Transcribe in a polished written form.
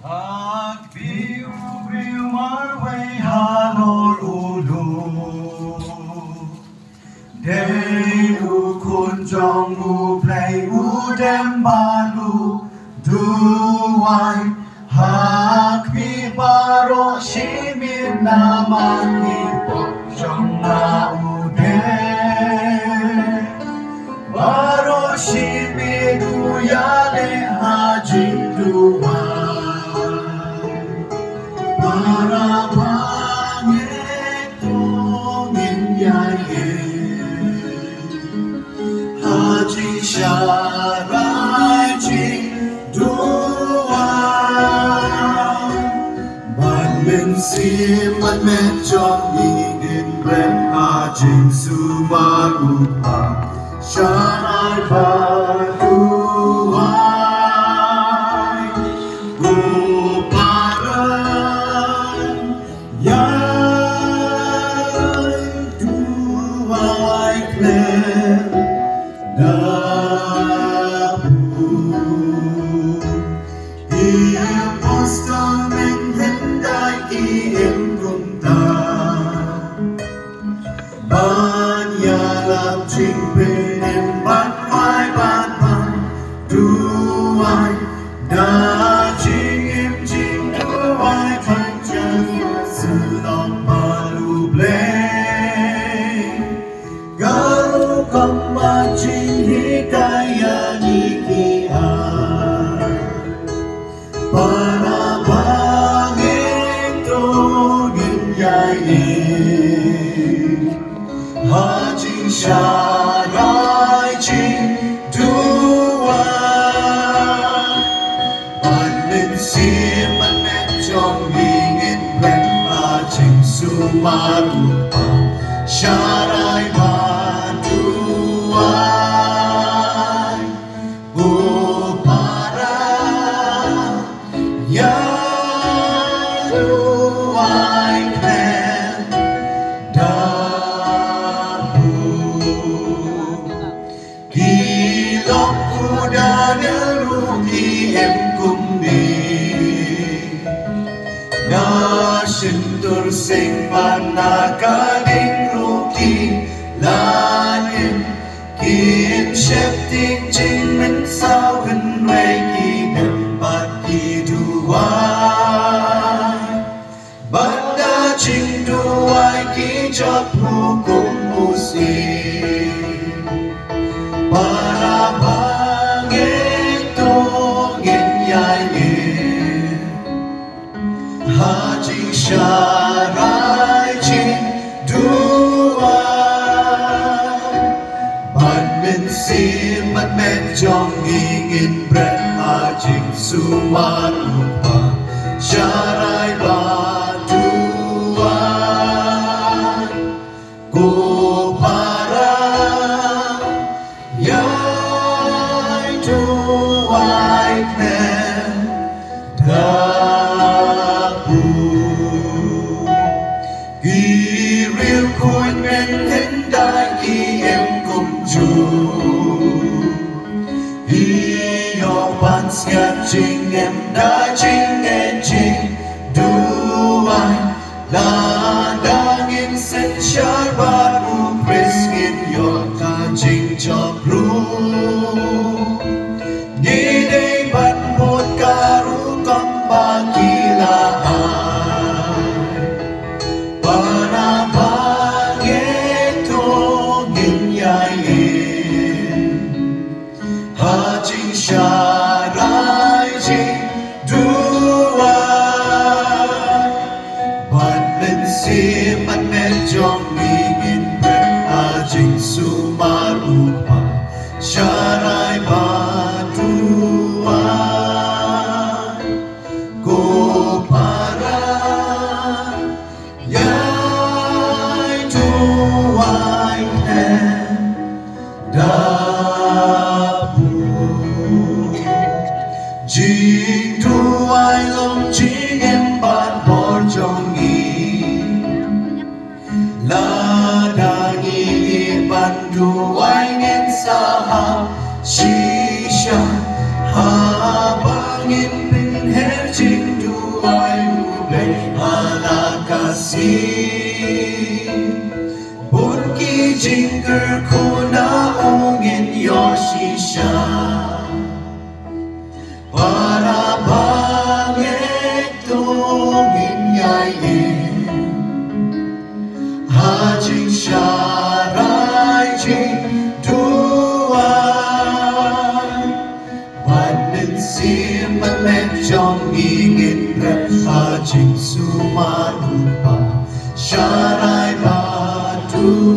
Akbiu briu marway halol ulu Day u kun jong u play u dem balu duwai hak mi baro shimin namaki jong na u de baro shimin u yale hajin duwai para bangit tongin yaye haji syarai ji dua ban men si man men chong ingin ren haji sumarupa syarai dua Trình bên em bắt vai ban ban đuôi đã chính em chính đuôi thành chân sự lòng malu play galu kama cini kaya nikia para bangin tongin yaye Haji syarai jin dua Ban min sim man men chong ingin ren hajing sumarupa syarai dua para ya duai klen Gilok kuda neruki em kumbi Na sentur sing manakaling ruki Lanin Kim shep ting ching men sao gần way ki nem bat ki duai Banda ching duai ki chop hukum musik para bangit tongin yaye haji syarai jin dua ban men sim man men chong ingin ren hajing sumarupa syarai dua go para Yai duai klen dapu Giril kuan men hendai ki em kum ju Iyo pan siat jing em da jing en jing duai La dangin sen syar baru preskin yon ka jing chop ru Gidei ban một karu kamba kilaan Para bangit tongin yayin Hajing syarai jing dua Ban men sim man men jong ingin ren hajing sumarupa syarai dua go para yai duai klen dapu jing duai long jing em ban bor jong La dangi ban duai ngen saham shisha ha bangin pin her jing Jinker kuna ungin Yoshisha para bangit tungin yayin Hajing sharai jing duan Wanin siman medjong ingin ret hajing sumarupa Sharai batuan